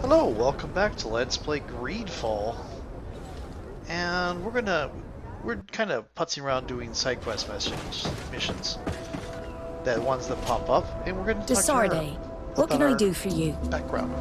Hello, welcome back to Let's Play Greedfall. And we're kind of putzing around doing side quest missions. That ones that pop up, and we're gonna talk to her Sardet, what can I do for you? Background.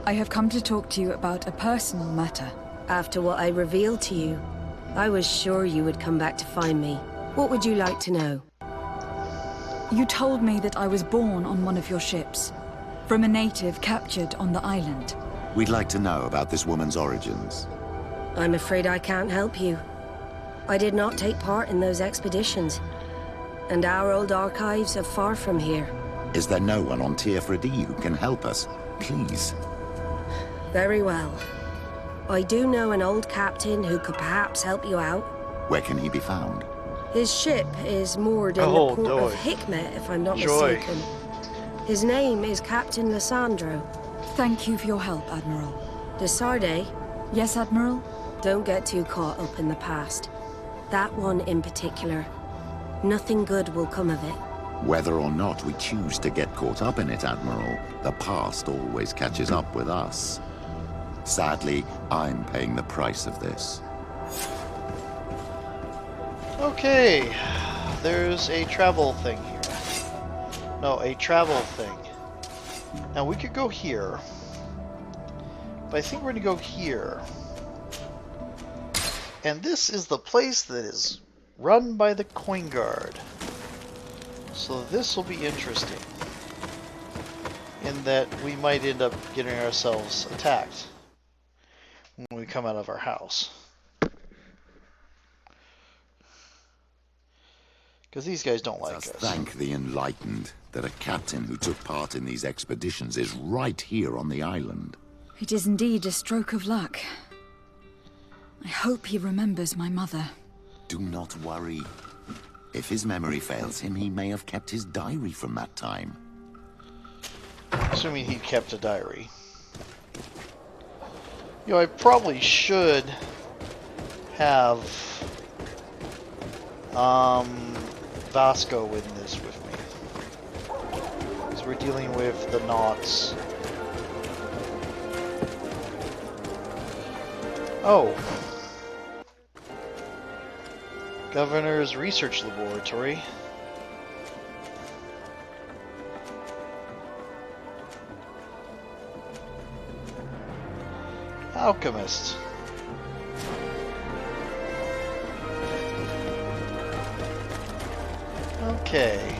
I have come to talk to you about a personal matter. After what I revealed to you, I was sure you would come back to find me. What would you like to know? You told me that I was born on one of your ships, from a native captured on the island. We'd like to know about this woman's origins. I'm afraid I can't help you. I did not take part in those expeditions, and our old archives are far from here. Is there no one on Thrythlind who can help us? Please. Very well. I do know an old captain who could perhaps help you out. Where can he be found? His ship is moored in the port of Hikmet, if I'm not mistaken. His name is Captain Lissandro. Thank you for your help, Admiral. De Sardet? Yes, Admiral? Don't get too caught up in the past. That one in particular. Nothing good will come of it. Whether or not we choose to get caught up in it, Admiral, the past always catches up with us. Sadly, I'm paying the price of this. Okay, there's a travel thing here. No, a travel thing. Now we could go here, but I think we're gonna go here. And this is the place that is run by the Coin Guard. So this will be interesting, in that we might end up getting ourselves attacked when we come out of our house. Because these guys don't like us. Thank the enlightened that a captain who took part in these expeditions is right here on the island. It is indeed a stroke of luck. I hope he remembers my mother. Do not worry. If his memory fails him, he may have kept his diary from that time. Assuming he kept a diary. You know, I probably should have Vasco in this with me, because we're dealing with the knots. Oh, Governor's Research Laboratory. Alchemist. Okay.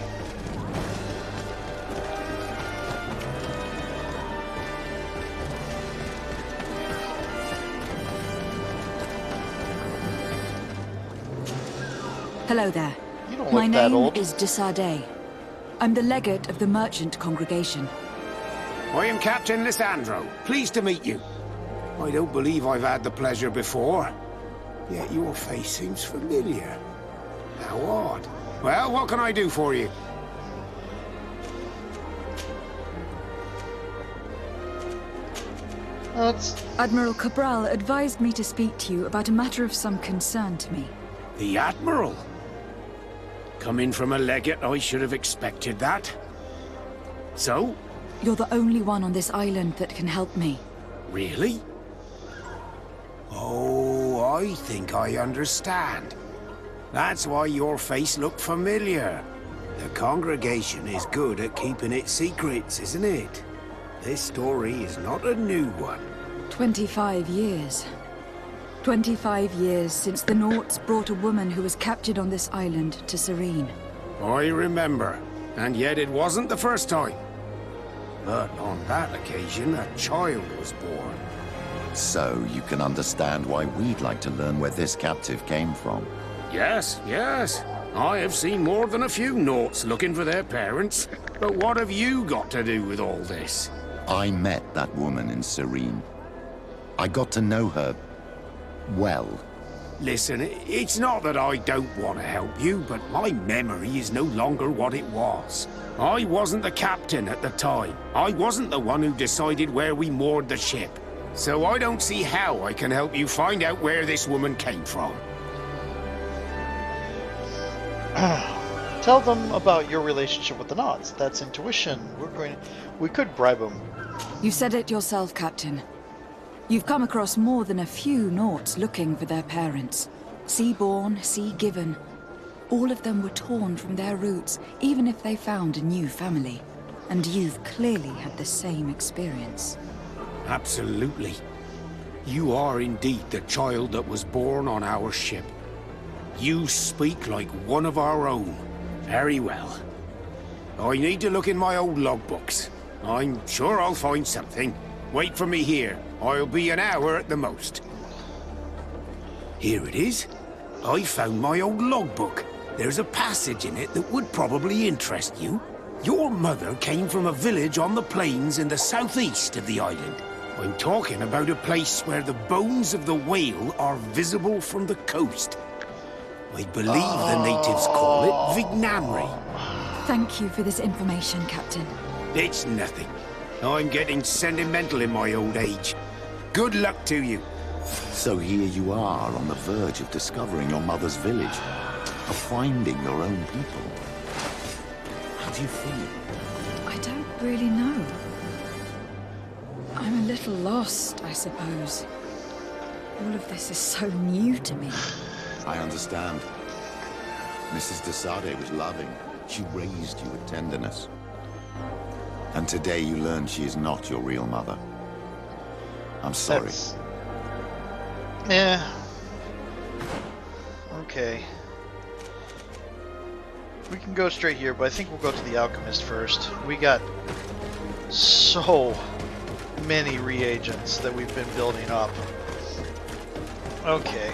Hello there. You don't My look that name old. is de Sardet. I'm the legate of the merchant congregation. I am Captain Lissandro. Pleased to meet you. I don't believe I've had the pleasure before. Yet your face seems familiar. How odd. Well, what can I do for you? Admiral Cabral advised me to speak to you about a matter of some concern to me. The Admiral? Coming from a legate, I should have expected that. So? You're the only one on this island that can help me. Really? Oh, I think I understand. That's why your face looked familiar. The congregation is good at keeping its secrets, isn't it? This story is not a new one. 25 years. 25 years since the Nauts brought a woman who was captured on this island to Serene. I remember, and yet it wasn't the first time. But on that occasion, a child was born. So you can understand why we'd like to learn where this captive came from. Yes, yes. I have seen more than a few Nauts looking for their parents. But what have you got to do with all this? I met that woman in Serene. I got to know her well. Listen, it's not that I don't want to help you, but my memory is no longer what it was. I wasn't the captain at the time. I wasn't the one who decided where we moored the ship. So I don't see how I can help you find out where this woman came from. Tell them about your relationship with the Knots. That's intuition. We could bribe them. You said it yourself, Captain. You've come across more than a few Nauts looking for their parents. Sea-born, sea-given. All of them were torn from their roots, even if they found a new family. And you've clearly had the same experience. Absolutely. You are indeed the child that was born on our ship. You speak like one of our own. Very well. I need to look in my old logbooks. I'm sure I'll find something. Wait for me here. I'll be an hour at the most. Here it is. I found my old logbook. There's a passage in it that would probably interest you. Your mother came from a village on the plains in the southeast of the island. I'm talking about a place where the bones of the whale are visible from the coast. I believe the natives call it Vignamri. Thank you for this information, Captain. It's nothing. I'm getting sentimental in my old age. Good luck to you. So here you are on the verge of discovering your mother's village, of finding your own people. How do you feel? I don't really know. I'm a little lost, I suppose. All of this is so new to me. I understand. Mrs. de Sardet was loving. She raised you with tenderness. And today you learn she is not your real mother. I'm sorry. Yeah. Okay. We can go straight here, but I think we'll go to the Alchemist first. We got so many reagents that we've been building up. Okay.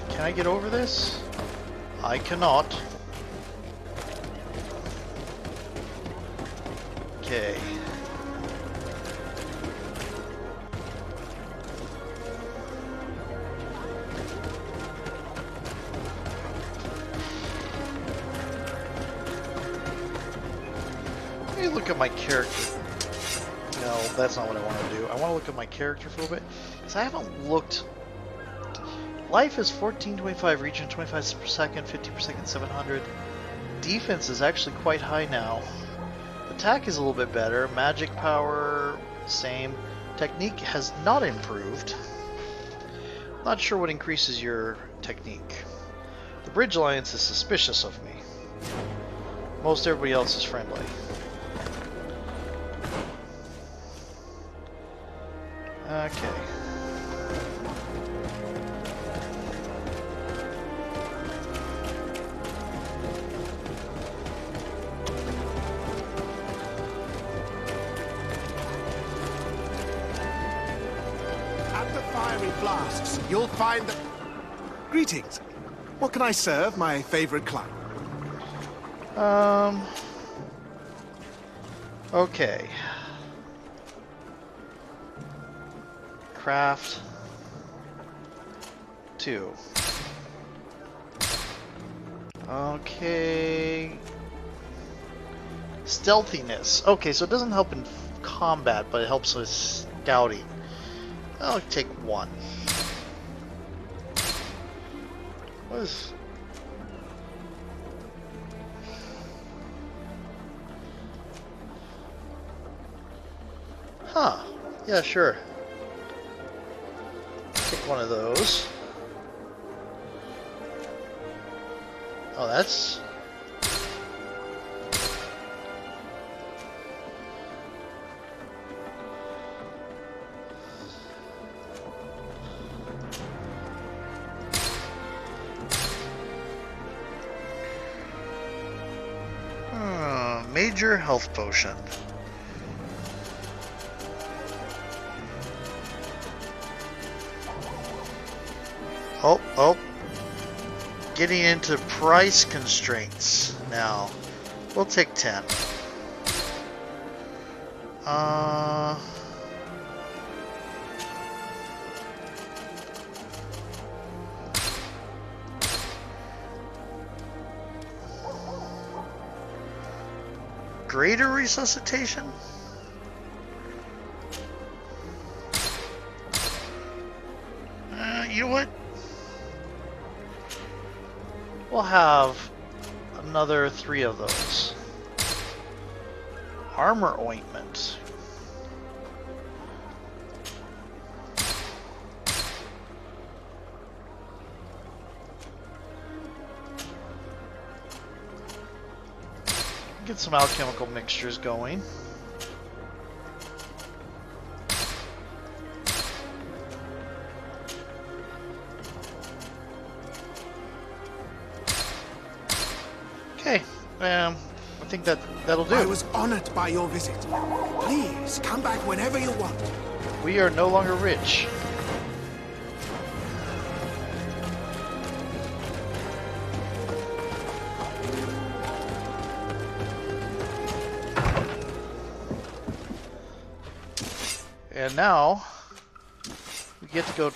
Can I get over this? I cannot. Okay. Let me look at my character. No, that's not what I want to do. I want to look at my character for a little bit. Because I haven't looked... Life is 1425, region 25 per second, 50 per second, 700. Defense is actually quite high now. Attack is a little bit better. Magic power, same. Technique has not improved. Not sure what increases your technique. The Bridge Alliance is suspicious of me. Most everybody else is friendly. Okay. At the fiery flasks, you'll find that... Greetings. What can I serve my favorite client? Okay. Craft 2. Okay. Stealthiness. Okay, so it doesn't help in combat, but it helps with scouting. I'll take 1. What is... Huh. Yeah, sure. Take one of those. Oh, that's... Major health potion. Oh. Getting into price constraints now. We'll take 10. Greater resuscitation? You know what? We'll have Another 3 of those. Armor ointment. Get some alchemical mixtures going. Okay, I think that'll do. I was honored by your visit. Please, come back whenever you want. We are no longer rich. And now, we get to go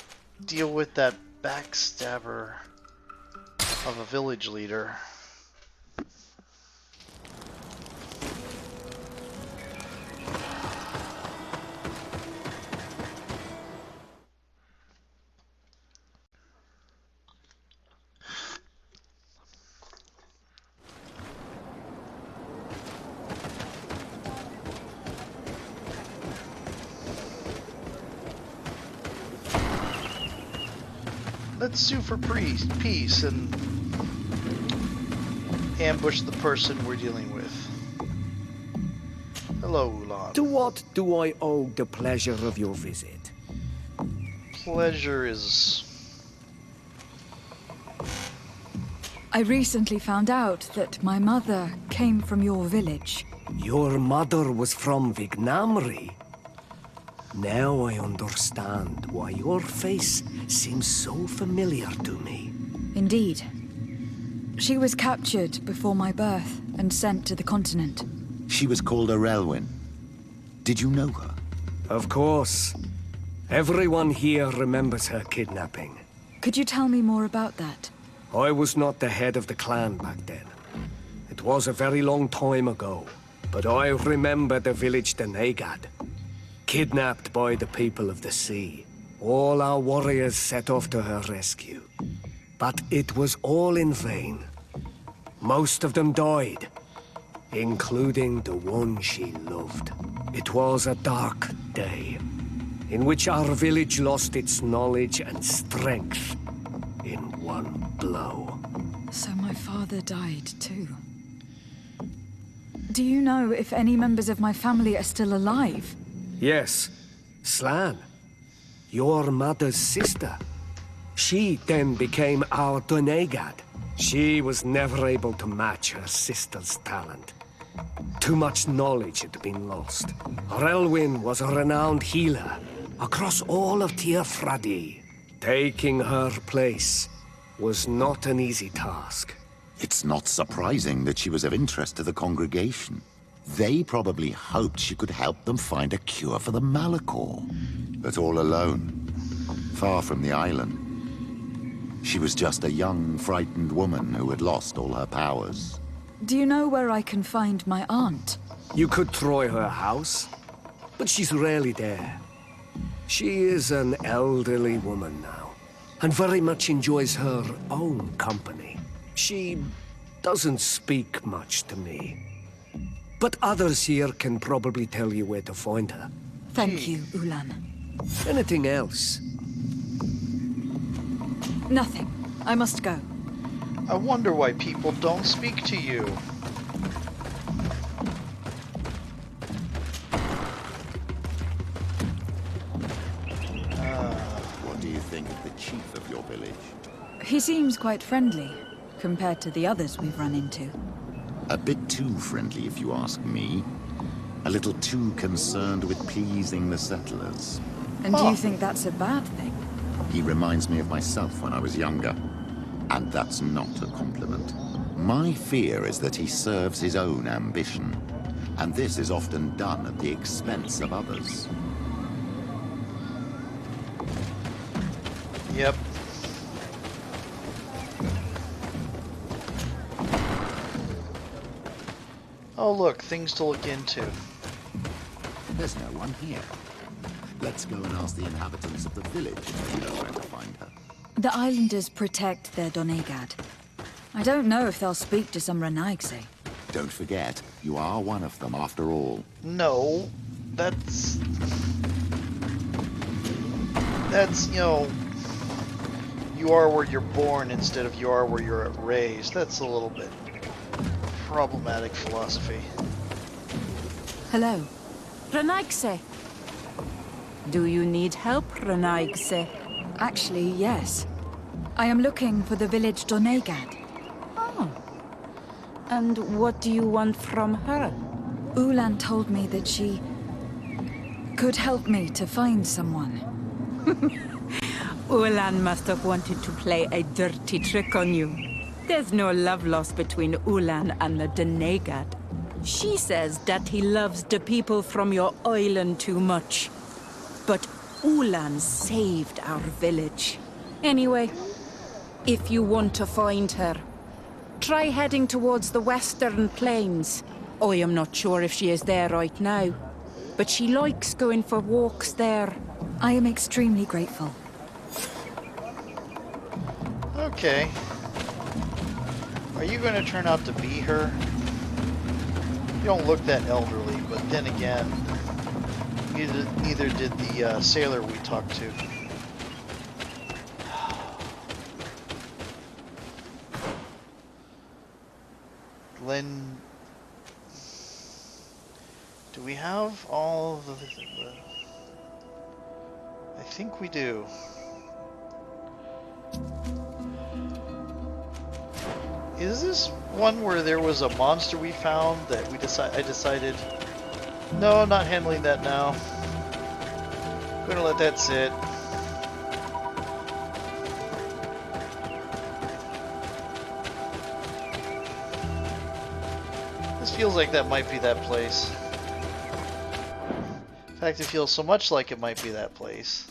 deal with that backstabber of a village leader. Let's sue for peace and ambush the person we're dealing with. Hello, Ulan. To what do I owe the pleasure of your visit? Pleasure is... I recently found out that my mother came from your village. Your mother was from Vignamri. Now I understand why your face seems so familiar to me. Indeed. She was captured before my birth and sent to the continent. She was called Arelwyn. Did you know her? Of course. Everyone here remembers her kidnapping. Could you tell me more about that? I was not the head of the clan back then. It was a very long time ago. But I remember the village Denegad. Kidnapped by the people of the sea. All our warriors set off to her rescue. But it was all in vain. Most of them died, including the one she loved. It was a dark day, in which our village lost its knowledge and strength in one blow. So my father died too. Do you know if any members of my family are still alive? Yes, Slan, your mother's sister. She then became our Donegad. She was never able to match her sister's talent. Too much knowledge had been lost. Relwyn was a renowned healer across all of Thrythlind. Taking her place was not an easy task. It's not surprising that she was of interest to the congregation. They probably hoped she could help them find a cure for the Malachor. But all alone, far from the island. She was just a young, frightened woman who had lost all her powers. Do you know where I can find my aunt? You could try her house, but she's rarely there. She is an elderly woman now, and very much enjoys her own company. She doesn't speak much to me. But others here can probably tell you where to find her. Thank you, Ulan. Anything else? Nothing. I must go. I wonder why people don't speak to you. What do you think of the chief of your village? He seems quite friendly, compared to the others we've run into. A bit too friendly, if you ask me. A little too concerned with pleasing the settlers. And do you think that's a bad thing? He reminds me of myself when I was younger. And that's not a compliment. My fear is that he serves his own ambition. And this is often done at the expense of others. Yep. Oh look, things to look into. There's no one here. Let's go and ask the inhabitants of the village if they know where to find her. The islanders protect their Donegad. I don't know if they'll speak to some Renaigse. Don't forget, you are one of them after all. No, that's, you know, you are where you're born instead of you are where you're raised. That's a little bit problematic philosophy. Hello. Renaigse. Do you need help, Renaigse? Actually, yes. I am looking for the village Donegad. Oh. And what do you want from her? Ulan told me that she could help me to find someone. Ulan must have wanted to play a dirty trick on you. There's no love lost between Ulan and the Donegad. She says that he loves the people from your island too much. But Ulan saved our village. Anyway, if you want to find her, try heading towards the western plains. I am not sure if she is there right now, but she likes going for walks there. I am extremely grateful. Okay. Are you going to turn out to be her? You don't look that elderly, but then again, neither did the sailor we talked to. Glenn, do we have all the I think we do. Is this one where there was a monster we found that I decided, no, not handling that now. I'm gonna let that sit. This feels like that might be that place. In fact, it feels so much like it might be that place.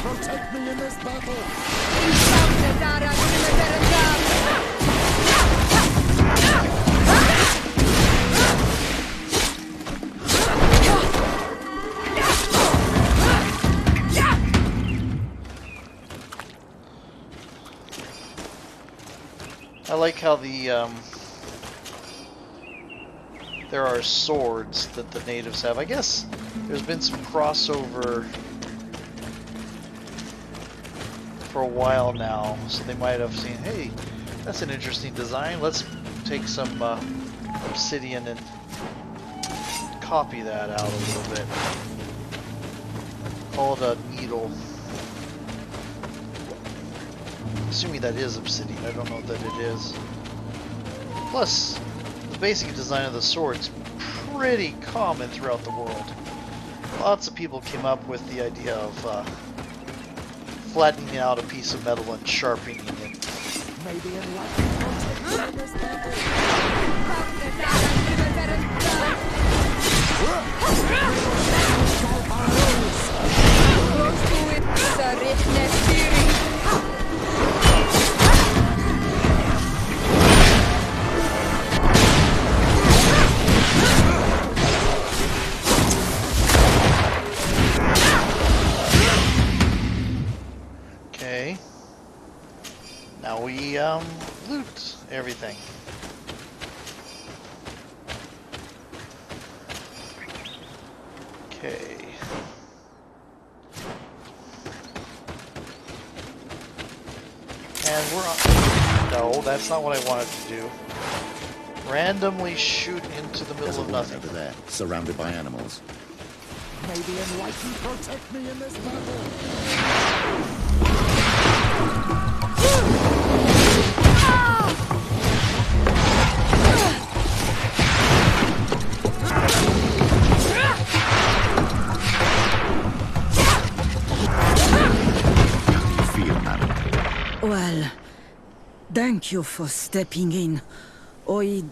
Protect me in this battle! I like how there are swords that the natives have. I guess there's been some crossover for a while now, so they might have seen, hey, that's an interesting design. Let's take some obsidian and copy that out a little bit. Call it a needle. Assuming that is obsidian, I don't know that it is. Plus, the basic design of the sword's pretty common throughout the world. Lots of people came up with the idea of flattening out a piece of metal and sharpening it. Maybe in Okay. Now we loot everything. Okay. And we're on. No, that's not what I wanted to do. Randomly shoot into the middle of nothing. Over there, surrounded by animals. Maybe enlighten protect me in this battle. Well, thank you for stepping in. I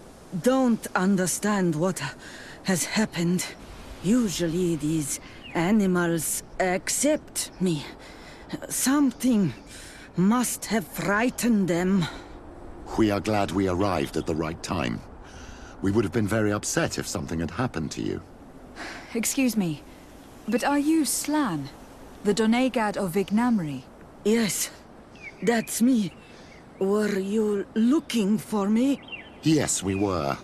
don't understand what has happened. Usually these animals accept me. Something must have frightened them. We are glad we arrived at the right time. We would have been very upset if something had happened to you. Excuse me, but are you Slan, the Donegad of Vignamri? Yes, that's me. Were you looking for me? Yes, we were.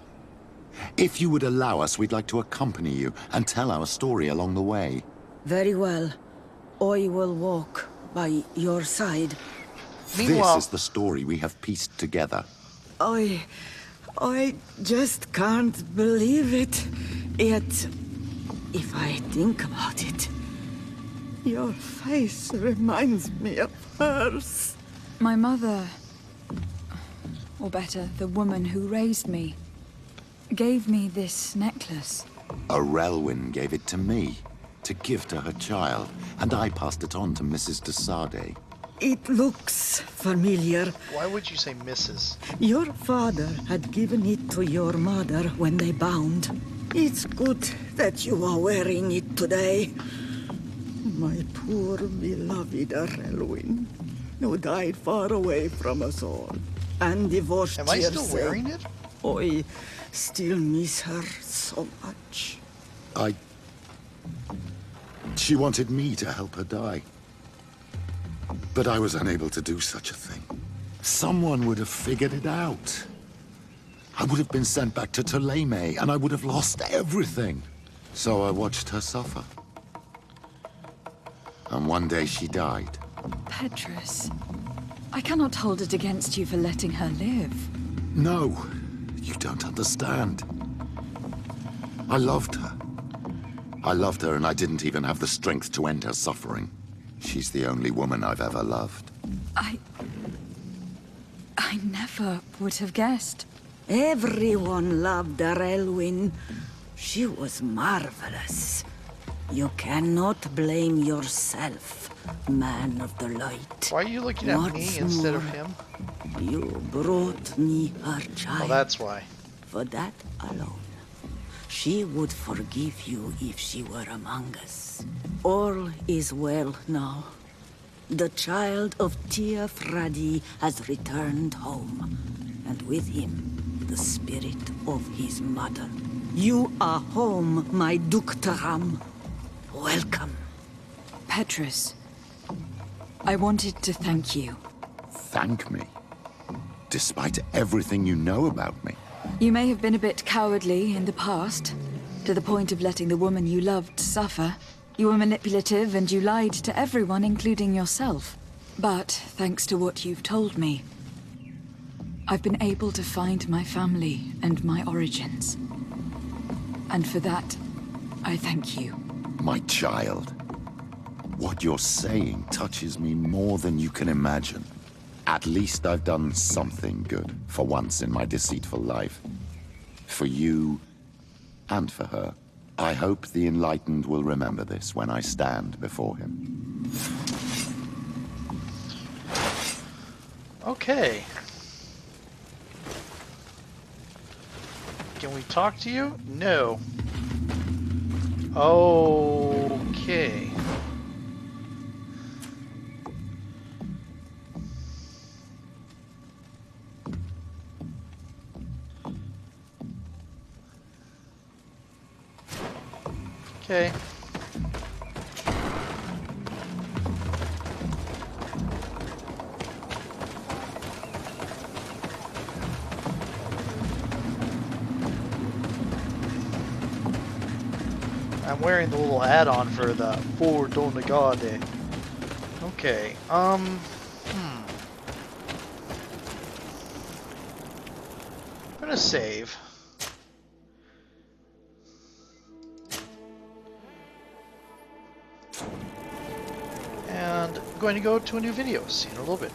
If you would allow us, we'd like to accompany you and tell our story along the way. Very well. I will walk by your side. Meanwhile, This is the story we have pieced together. I just can't believe it. Yet, if I think about it, your face reminds me of hers. My mother, or better, the woman who raised me, gave me this necklace. A Relwyn gave it to me, to give to her child, and I passed it on to Mrs. de Sardet. It looks familiar. why would you say Mrs.? Your father had given it to your mother when they bound. It's good that you are wearing it today. My poor beloved Relwyn, who died far away from us all, and divorced Am I still yourself. wearing it? I still miss her so much. She wanted me to help her die. But I was unable to do such a thing. Someone would have figured it out. I would have been sent back to Ptolemy, and I would have lost everything. So I watched her suffer. And one day she died. Petrus, I cannot hold it against you for letting her live. No, you don't understand. I loved her. I loved her, and I didn't even have the strength to end her suffering. She's the only woman I've ever loved. I never would have guessed. Everyone loved Relwyn. She was marvelous. You cannot blame yourself, man of the light. Why are you looking at me What's instead of more, him? You brought me her child. Oh, that's why. For that alone, she would forgive you if she were among us. All is well now. The child of Thrythlind has returned home, and with him, the spirit of his mother. You are home, my Ductaram. Welcome. Petrus, I wanted to thank you. Thank me? Despite everything you know about me? You may have been a bit cowardly in the past, to the point of letting the woman you loved suffer. You were manipulative and you lied to everyone, including yourself. But thanks to what you've told me, I've been able to find my family and my origins. And for that, I thank you. My child. What you're saying touches me more than you can imagine. At least I've done something good for once in my deceitful life. For you and for her. I hope the Enlightened will remember this when I stand before him. Okay. Can we talk to you? No. Okay. Okay. I'm wearing the little add-on for the For Donegade. Okay, I'm gonna save. And I'm going to go to a new video. See you in a little bit.